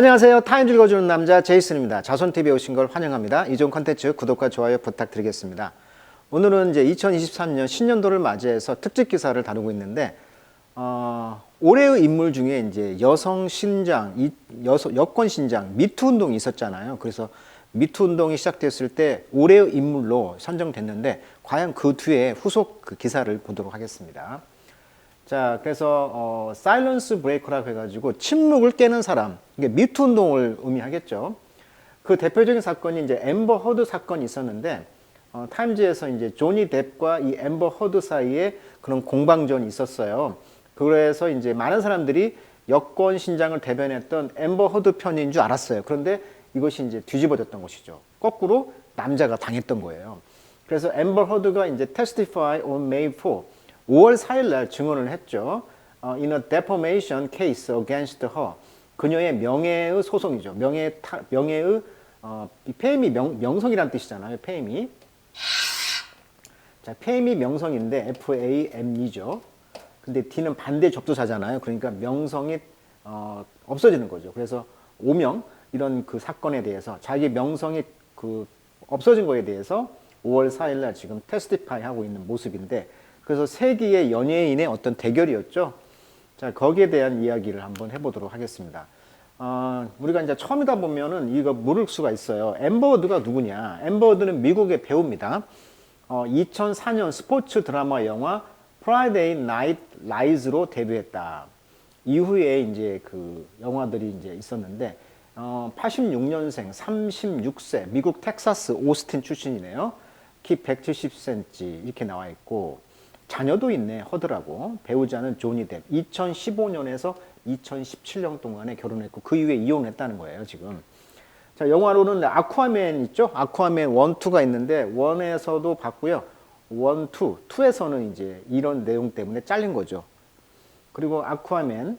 안녕하세요. 타임 읽어주는 남자 제이슨입니다. 자손TV에 오신 걸 환영합니다. 이종 컨텐츠 구독과 좋아요 부탁드리겠습니다. 오늘은 이제 2023년 신년도를 맞이해서 특집 기사를 다루고 있는데, 올해의 인물 중에 이제 여성 신장, 여권 신장, 미투 운동이 있었잖아요. 그래서 미투 운동이 시작됐을 때 올해의 인물로 선정됐는데, 과연 그 뒤에 후속 그 기사를 보도록 하겠습니다. 자, 그래서 사일런스 브레이커라고 해가지고 침묵을 깨는 사람, 이게 미투 운동을 의미하겠죠. 그 대표적인 사건이 이제 앰버 허드 사건이 있었는데, 타임즈에서 이제 조니 뎁과 이 앰버 허드 사이에 그런 공방전이 있었어요. 그래서 이제 많은 사람들이 여권 신장을 대변했던 앰버 허드 편인 줄 알았어요. 그런데 이것이 이제 뒤집어졌던 것이죠. 거꾸로 남자가 당했던 거예요. 그래서 앰버 허드가 이제 testify on May 4, 5월 4일 날 증언을 했죠. In a defamation case against her. 그녀의 명예의 소송이죠. 명예의 페임이 명성이란 뜻이잖아요. 페임이. 자, 페임이 명성인데 FAME죠. 근데 D는 반대 접두사잖아요. 그러니까 명성이 없어지는 거죠. 그래서 오명 이런 그 사건에 대해서 자기 명성이 그 없어진 거에 대해서 5월 4일 날 지금 테스티파이 하고 있는 모습인데, 그래서 세계의 연예인의 어떤 대결이었죠. 자, 거기에 대한 이야기를 한번 해보도록 하겠습니다. 우리가 이제 처음이다 보면은 이거 모를 수가 있어요. 앰버 허드가 누구냐? 앰버 허드는 미국의 배우입니다. 2004년 스포츠 드라마 영화 Friday Night Lies로 데뷔했다. 이후에 이제 그 영화들이 이제 있었는데, 86년생, 36세, 미국 텍사스 오스틴 출신이네요. 키 170cm 이렇게 나와 있고, 자녀도 있네, 허드라고. 배우자는 조니 뎁. 2015년에서 2017년 동안에 결혼했고, 그 이후에 이혼했다는 거예요, 지금. 자, 영화로는 아쿠아맨 있죠? 아쿠아맨 1, 2가 있는데, 1에서도 봤고요. 1, 2, 2에서는 이제 이런 내용 때문에 잘린 거죠. 그리고 아쿠아맨,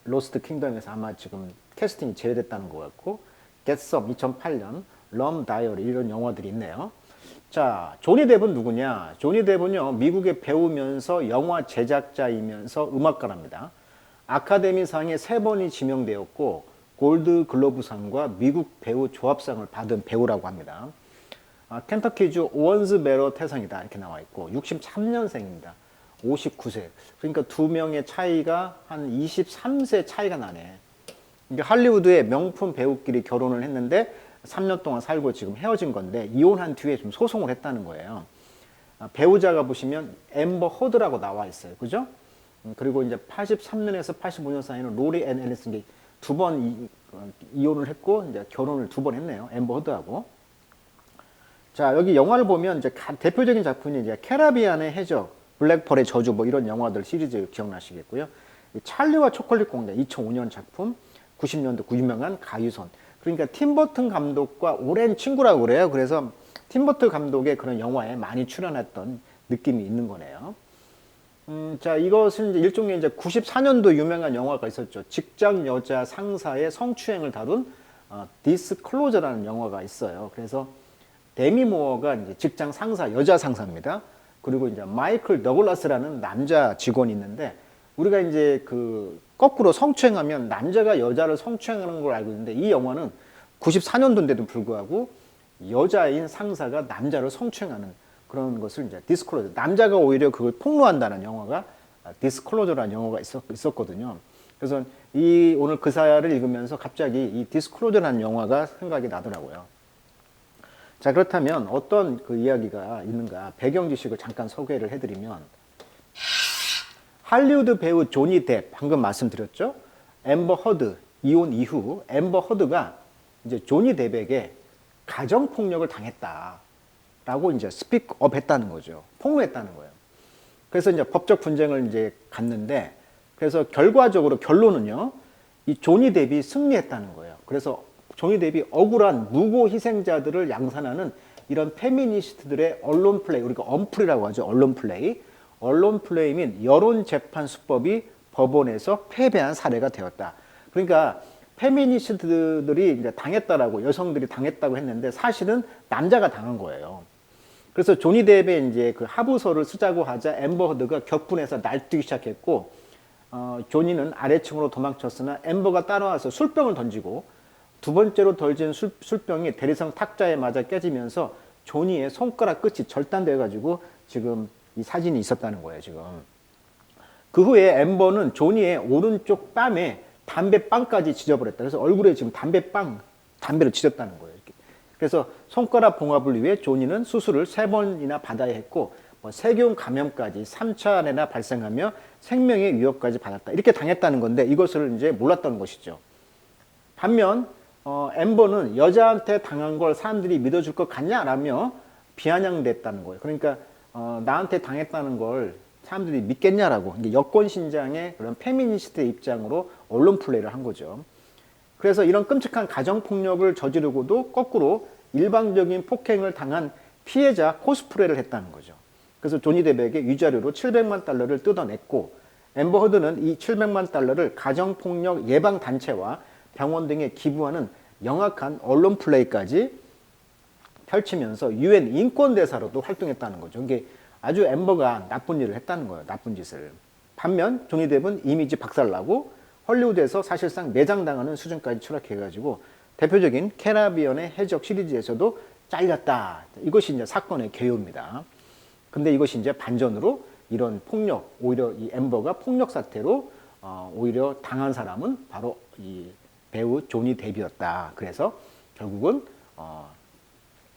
로스트 킹덤에서 아마 지금 캐스팅이 제외됐다는 것 같고, 겟썸 2008년, 럼 다이어리 이런 영화들이 있네요. 자, 조니 뎁은 누구냐? 조니 뎁은요, 미국의 배우면서 영화 제작자이면서 음악가랍니다. 아카데미상에 3번이 지명되었고, 골드 글로브상과 미국 배우 조합상을 받은 배우라고 합니다. 켄터키주 오원스베러 태생이다 이렇게 나와 있고, 63년생입니다. 59세. 그러니까 두 명의 차이가 한 23세 차이가 나네. 그러니까 할리우드의 명품 배우끼리 결혼을 했는데 3년 동안 살고 지금 헤어진 건데, 이혼한 뒤에 좀 소송을 했다는 거예요. 배우자가 보시면 앰버 허드라고 나와 있어요. 그죠? 그리고 이제 83년에서 85년 사이는 로리 앤 앨리슨 두 번 이혼을 했고, 이제 결혼을 2번 했네요. 앰버 허드하고. 자, 여기 영화를 보면 이제 대표적인 작품이 이제 캐리비안의 해적, 블랙펄의 저주 뭐 이런 영화들 시리즈 기억나시겠고요. 찰리와 초콜릿 공장 2005년 작품, 90년대 그 유명한 가유선. 그러니까 팀 버튼 감독과 오랜 친구라고 그래요. 그래서 팀 버튼 감독의 그런 영화에 많이 출연했던 느낌이 있는 거네요. 자, 이것은 이제 일종의 이제 94년도 유명한 영화가 있었죠. 직장 여자 상사의 성추행을 다룬 디스클로저라는 영화가 있어요. 그래서 데미 모어가 이제 직장 상사, 여자 상사입니다. 그리고 이제 마이클 더글라스라는 남자 직원이 있는데, 우리가 이제 그 거꾸로 성추행하면 남자가 여자를 성추행하는 걸 알고 있는데, 이 영화는 94년도인데도 불구하고 여자인 상사가 남자를 성추행하는 그런 것을 이제 디스클로저, 남자가 오히려 그걸 폭로한다는 영화가 디스클로저라는 영화가 있었거든요. 그래서 이 오늘 그 사야를 읽으면서 갑자기 이 디스클로저라는 영화가 생각이 나더라고요. 자, 그렇다면 어떤 그 이야기가 있는가, 배경 지식을 잠깐 소개를 해드리면, 할리우드 배우 조니 뎁, 방금 말씀드렸죠? 앰버 허드, 이혼 이후 앰버 허드가 이제 조니 뎁에게 가정폭력을 당했다라고 이제 스픽업 했다는 거죠. 폭로했다는 거예요. 그래서 이제 법적 분쟁을 이제 갔는데, 그래서 결과적으로 결론은요, 이 조니 뎁이 승리했다는 거예요. 그래서 조니 뎁이 억울한 무고 희생자들을 양산하는 이런 페미니스트들의 언론 플레이, 우리가 언플이라고 하죠. 언론 플레이. 언론 플레이 및 여론 재판 수법이 법원에서 패배한 사례가 되었다. 그러니까 페미니스트들이 이제 당했다라고, 여성들이 당했다고 했는데 사실은 남자가 당한 거예요. 그래서 조니 뎁의 이제 그 하부서를 쓰자고 하자 앰버 허드가 격분해서 날뛰기 시작했고, 조니는 아래층으로 도망쳤으나 엠버가 따라와서 술병을 던지고 두 번째로 던진 술병이 대리석 탁자에 맞아 깨지면서 조니의 손가락 끝이 절단돼 가지고 지금 이 사진이 있었다는 거예요, 지금. 그 후에 엠버는 조니의 오른쪽 뺨에 담배빵까지 지져버렸다. 그래서 얼굴에 지금 담배를 지졌다는 거예요. 이렇게. 그래서 손가락 봉합을 위해 조니는 수술을 3번이나 받아야 했고, 세균 감염까지 3차 내나 발생하며 생명의 위협까지 받았다. 이렇게 당했다는 건데 이것을 이제 몰랐던 것이죠. 반면 엠버는 여자한테 당한 걸 사람들이 믿어줄 것 같냐라며 비아냥됐다는 거예요. 그러니까 나한테 당했다는 걸 사람들이 믿겠냐라고 여권 신장의 그런 페미니스트의 입장으로 언론 플레이를 한 거죠. 그래서 이런 끔찍한 가정폭력을 저지르고도 거꾸로 일방적인 폭행을 당한 피해자 코스프레를 했다는 거죠. 그래서 조니 뎁에게 위자료로 700만 달러를 뜯어냈고 엠버 허드는 이 700만 달러를 가정폭력 예방단체와 병원 등에 기부하는 영악한 언론 플레이까지 펼치면서 UN 인권대사로도 활동했다는 거죠. 이게 아주 엠버가 나쁜 일을 했다는 거예요. 나쁜 짓을. 반면 조니 뎁은 이미지 박살나고 헐리우드에서 사실상 매장당하는 수준까지 추락해가지고 대표적인 캐리비안의 해적 시리즈에서도 잘렸다. 이것이 이제 사건의 개요입니다. 근데 이것이 이제 반전으로 이런 폭력, 오히려 이 엠버가 폭력 사태로 오히려 당한 사람은 바로 이 배우 조니 뎁이었다. 그래서 결국은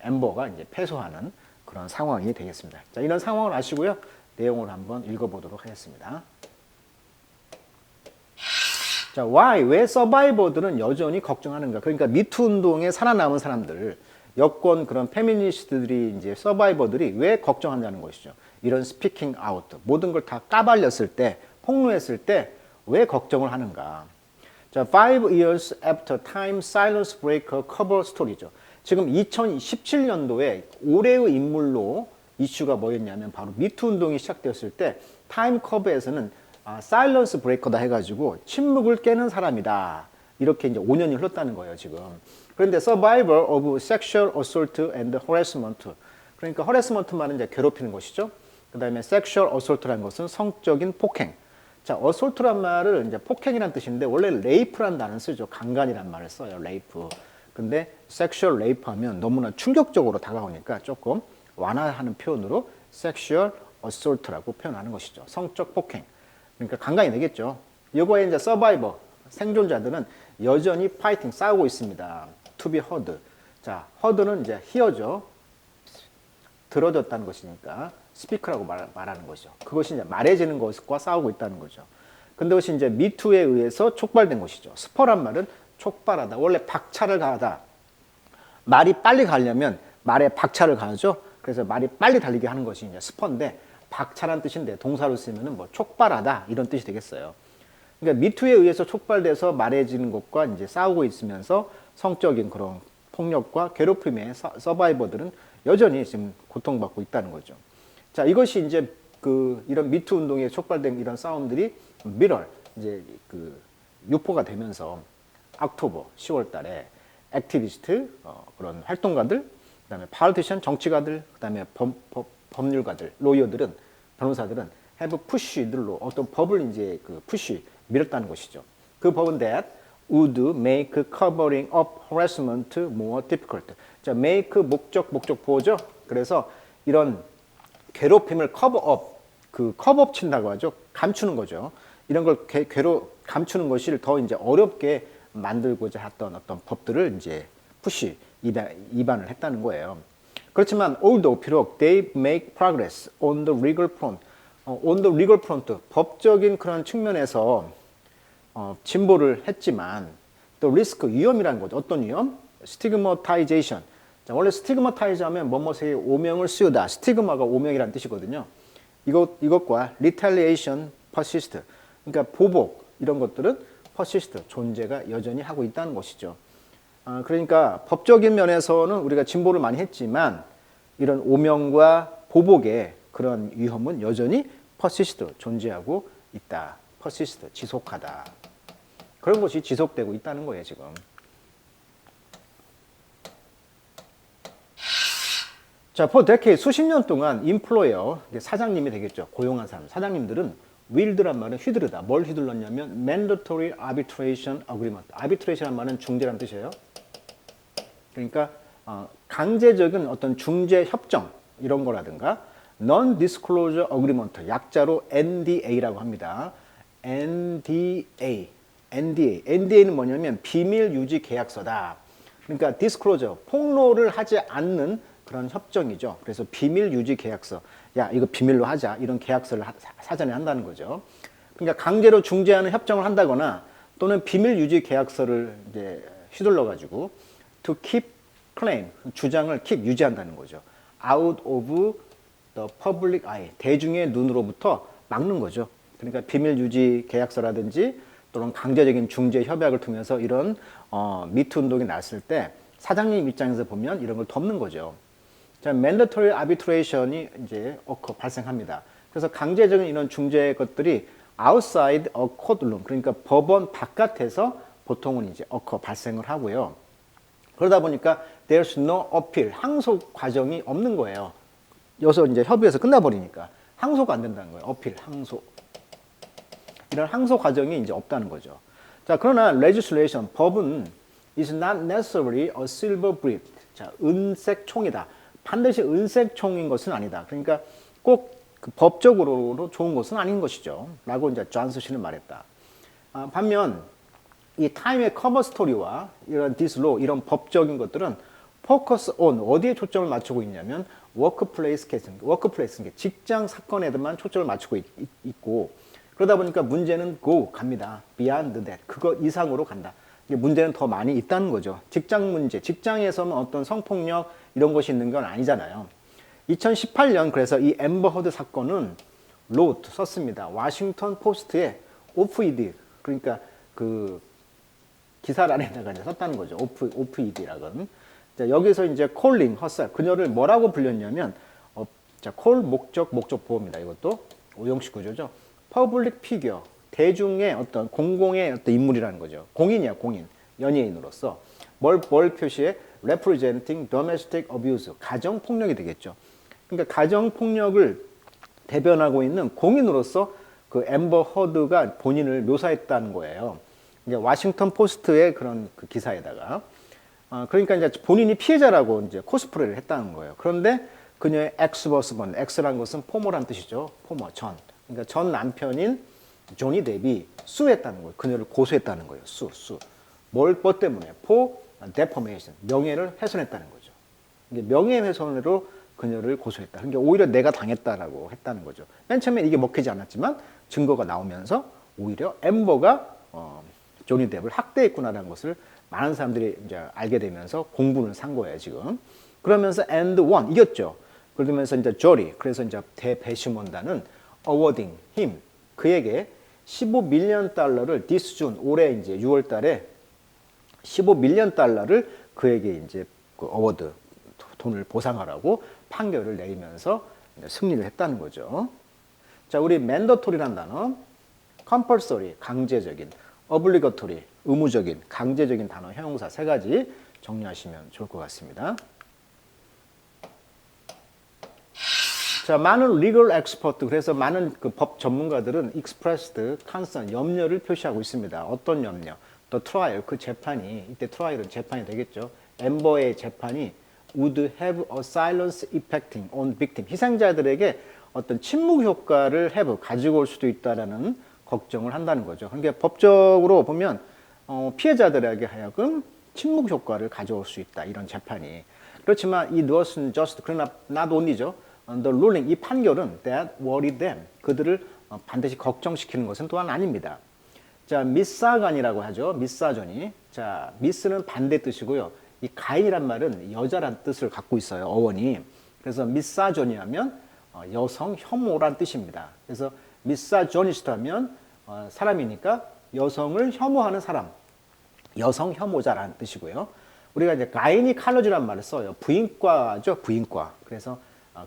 엠버가 이제 패소하는 그런 상황이 되겠습니다. 자, 이런 상황을 아시고요. 내용을 한번 읽어보도록 하겠습니다. 자, 왜 서바이버들은 여전히 걱정하는가? 그러니까 미투 운동에 살아남은 사람들, 여권 그런 페미니스트들이 이제 서바이버들이 왜 걱정한다는 것이죠. 이런 스피킹 아웃, 모든 걸 다 까발렸을 때, 폭로했을 때 왜 걱정을 하는가? 자, 5 years after Time Silence Breaker cover story죠. 지금 2017년도에 올해의 인물로 이슈가 뭐였냐면 바로 미투 운동이 시작되었을 때 타임 커버에서는 사일런스 브레이커다 해가지고 침묵을 깨는 사람이다. 이렇게 이제 5년이 흘렀다는 거예요, 지금. 그런데 Survivor of Sexual Assault and Harassment. 그러니까 harassment만은 이제 괴롭히는 것이죠. 그 다음에 Sexual Assault라는 것은 성적인 폭행. 자, assault란 말을 이제 폭행이란 뜻인데 원래 rape란 단어를 쓰죠. 강간이란 말을 써요, rape. 근데 sexual rape 하면 너무나 충격적으로 다가오니까 조금 완화하는 표현으로 sexual assault라고 표현하는 것이죠. 성적 폭행. 그러니까 강간이 되겠죠. 이거에 이제 서바이버, 생존자들은 여전히 파이팅, 싸우고 있습니다. to be heard. 자, heard는 이제 hear죠. 들어졌다는 것이니까 스피커라고 말하는 것이죠. 그것이 이제 말해지는 것과 싸우고 있다는 거죠. 근데 그것이 이제 미투에 의해서 촉발된 것이죠. 스퍼란 말은 촉발하다. 원래 박차를 가하다. 말이 빨리 가려면 말에 박차를 가하죠. 그래서 말이 빨리 달리게 하는 것이 이제 스퍼인데 박차란 뜻인데 동사로 쓰면은 뭐 촉발하다 이런 뜻이 되겠어요. 그러니까 미투에 의해서 촉발돼서 말해지는 것과 이제 싸우고 있으면서 성적인 그런 폭력과 괴롭힘에 서바이버들은 여전히 지금 고통받고 있다는 거죠. 자, 이것이 이제 이런 미투 운동에 촉발된 이런 싸움들이 미럴 이제 유포가 되면서 옥토버 10월 달에 액티비스트 그런 활동가들, 그다음에 politician 정치가들, 그다음에 법률가들, 로이어들은 변호사들은 have pushed로 어떤 법을 이제 push 밀었다는 것이죠. 그 법은 that would make covering up harassment more difficult. 자, make 목적 보호죠. 그래서 이런 괴롭힘을 커버업, 커버업 친다고 하죠. 감추는 거죠. 이런 걸 감추는 것을 더 이제 어렵게 만들고자 했던 어떤 법들을 이제 푸시 입안을 했다는 거예요. 그렇지만 although 비록 they make progress on the legal front, on the legal front 법적인 그런 측면에서 진보를 했지만 또 리스크 위험이라는 거죠. 어떤 위험? stigmatization. 자, 원래 스티그마타이즈 하면 뭐뭐의 오명을 씌우다. 스티그마가 오명이라는 뜻이거든요. 이것과 retaliation persist. 그러니까 보복 이런 것들은 persist 존재가 여전히 하고 있다는 것이죠. 그러니까 법적인 면에서는 우리가 진보를 많이 했지만 이런 오명과 보복의 그런 위험은 여전히 persist 존재하고 있다. persist 지속하다. 그런 것이 지속되고 있다는 거예요, 지금. 자, for decade 수십 년 동안 employer, 사장님이 되겠죠. 고용한 사람. 사장님들은 will드란 말은 휘두르다. 뭘 휘둘렀냐면 mandatory arbitration agreement. arbitration란 말은 중재란 뜻이에요. 그러니까 강제적인 어떤 중재 협정 이런 거라든가 non-disclosure agreement 약자로 NDA라고 합니다. NDA는 뭐냐면 비밀 유지 계약서다. 그러니까 disclosure 폭로를 하지 않는 그런 협정이죠. 그래서 비밀 유지 계약서. 야, 이거 비밀로 하자. 이런 계약서를 사전에 한다는 거죠. 그러니까 강제로 중재하는 협정을 한다거나 또는 비밀 유지 계약서를 이제 휘둘러 가지고 to keep claim 주장을 keep 유지한다는 거죠. out of the public eye 대중의 눈으로부터 막는 거죠. 그러니까 비밀 유지 계약서라든지 또는 강제적인 중재 협약을 통해서 이런 미투 운동이 났을 때 사장님 입장에서 보면 이런 걸 덮는 거죠. 자, mandatory arbitration이 이제 발생합니다. 그래서 강제적인 이런 중재 것들이 outside a courtroom 그러니까 법원 바깥에서 보통은 이제 발생을 하고요. 그러다 보니까 there's no appeal 항소 과정이 없는 거예요. 여기서 이제 협의해서 끝나버리니까 항소가 안 된다는 거예요. appeal 항소 이런 항소 과정이 이제 없다는 거죠. 자, 그러나 legislation 법은 is not necessarily a silver bullet. 자, 은색 총이다. 반드시 은색 총인 것은 아니다. 그러니까 꼭 그 법적으로 좋은 것은 아닌 것이죠. 라고 이제 존스 씨는 말했다. 반면 이 타임의 커버 스토리와 이런 this law, 이런 법적인 것들은 focus on 어디에 초점을 맞추고 있냐면 workplace 케이스, workplace 직장 사건에만 초점을 맞추고 있고 그러다 보니까 문제는 갑니다. beyond that. 그거 이상으로 간다. 문제는 더 많이 있다는 거죠. 직장 문제, 직장에서는 어떤 성폭력 이런 것이 있는 건 아니잖아요. 2018년 그래서 이 앰버 허드 사건은 wrote 썼습니다. 워싱턴 포스트에 OPED 그러니까 그 기사란에다가 이제 썼다는 거죠. OPED라는. 자, 여기서 이제 콜린 허살 그녀를 뭐라고 불렸냐면 콜 목적 보호입니다. 이것도 오형식 구조죠. 퍼블릭 피규어 대중의 어떤 공공의 어떤 인물이라는 거죠. 공인이야, 공인. 연예인으로서 뭘 표시해? representing domestic abuse. 가정 폭력이 되겠죠. 그러니까 가정 폭력을 대변하고 있는 공인으로서 그 앰버 허드가 본인을 묘사했다는 거예요. 이제 워싱턴 포스트의 그런 그 기사에다가 그러니까 이제 본인이 피해자라고 이제 코스프레를 했다는 거예요. 그런데 그녀의 엑스버스번, 엑스라는 것은 포머란 뜻이죠. 포머, 전. 그러니까 전 남편인 조니 뎁이 수했다는 거예요. 그녀를 고소했다는 거예요. 뭐 때문에? defamation, 명예를 훼손했다는 거죠. 명예훼손으로 그녀를 고소했다. 그러니까 오히려 내가 당했다라고 했다는 거죠. 맨 처음에 이게 먹히지 않았지만 증거가 나오면서 오히려 앰버가 조니 뎁을 학대했구나라는 것을 많은 사람들이 이제 알게 되면서 공분을 산 거예요, 지금. 그러면서 and won 이겼죠. 그러면서 이제 조리 그래서 이제 대배심원단은 awarding him 그에게 15밀리언 달러를 this June 올해 이제 6월 달에 15밀리언 달러를 그에게 이제 그 어워드 돈을 보상하라고 판결을 내리면서 승리를 했다는 거죠. 자, 우리 mandatory란 단어, compulsory 강제적인, obligatory 의무적인, 강제적인 단어 형용사 세 가지 정리하시면 좋을 것 같습니다. 자, 많은 legal expert 그래서 많은 그 법 전문가들은 expressed concern 염려를 표시하고 있습니다. 어떤 염려? The trial 그 재판이 이때 트라이얼은 재판이 되겠죠. 앰버의 재판이 would have a silence effecting on victim 희생자들에게 어떤 침묵 효과를 가지고 올 수도 있다라는 걱정을 한다는 거죠. 그러니까 법적으로 보면 피해자들에게 하여금 침묵 효과를 가져올 수 있다 이런 재판이. 그렇지만 이 wasn't just 그러나 not only죠. The ruling 이 판결은 that worried them 그들을 반드시 걱정시키는 것은 또한 아닙니다. 자, 미사간이라고 하죠. 미사존이. 자, 미스는 반대 뜻이고요. 이 가인이란 말은 여자란 뜻을 갖고 있어요. 어원이. 그래서 미사존이 하면 여성 혐오란 뜻입니다. 그래서 미사조니스트 하면 사람이니까 여성을 혐오하는 사람. 여성 혐오자라는 뜻이고요. 우리가 이제 가이니칼러지란 말을 써요. 부인과죠. 부인과. 그래서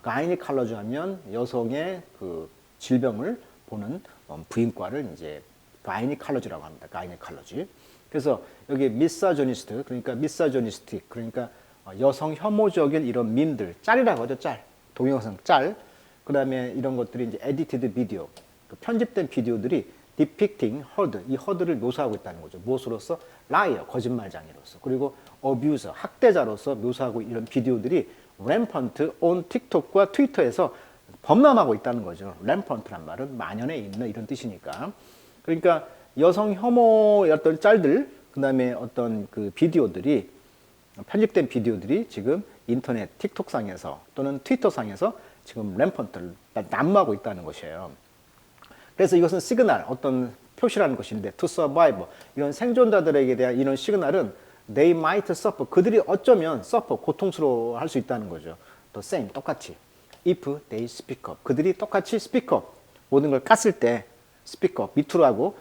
가이니칼러지 하면 여성의 그 질병을 보는 부인과를 이제 가이니칼러지라고 합니다. 가이니칼러지. 그래서 여기 미사조니스트 그러니까 미사조니스틱 그러니까 여성 혐오적인 이런 밈들 짤이라고 하죠. 짤. 동영상 짤. 그다음에 이런 것들이 이제 에디티드 비디오. 그 편집된 비디오들이 depicting herd, 이 herd를 묘사하고 있다는 거죠. 무엇으로서? liar, 거짓말장이로서. 그리고 abuser, 학대자로서 묘사하고 이런 비디오들이 rampant on 틱톡과 트위터에서 범람하고 있다는 거죠. rampant란 말은 만연해 있는 이런 뜻이니까. 그러니까 여성 혐오의 어떤 짤들, 그 다음에 어떤 그 비디오들이, 편집된 비디오들이 지금 인터넷 틱톡상에서 또는 트위터상에서 지금 램펀트를 난무하고 있다는 것이에요. 그래서 이것은 시그널, 어떤 표시라는 것인데, to survive, 이런 생존자들에게 대한 이런 시그널은 they might suffer, 그들이 어쩌면 suffer, 고통스러워 할 수 있다는 거죠. the same, 똑같이. if they speak up, 그들이 똑같이 speak up, 모든 걸 깠을 때 speak up, 밑으로 하고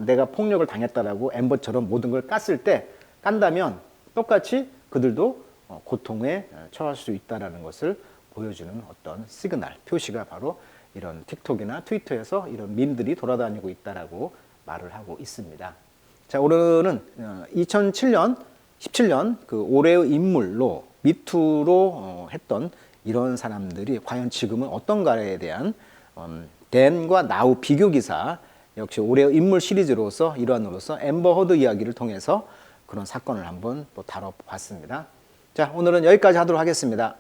내가 폭력을 당했다라고 엠버처럼 모든 걸 깠을 때, 깐다면 똑같이 그들도 고통에 처할 수 있다는 것을 보여주는 어떤 시그널, 표시가 바로 이런 틱톡이나 트위터에서 이런 밈들이 돌아다니고 있다라고 말을 하고 있습니다. 자, 오늘은 2007년, 17년 그 올해의 인물로 미투로 했던 이런 사람들이 과연 지금은 어떤가에 대한 댄과 나우 비교 기사, 역시 올해의 인물 시리즈로서 일환으로서 앰버 허드 이야기를 통해서 그런 사건을 한번 또 다뤄봤습니다. 자, 오늘은 여기까지 하도록 하겠습니다.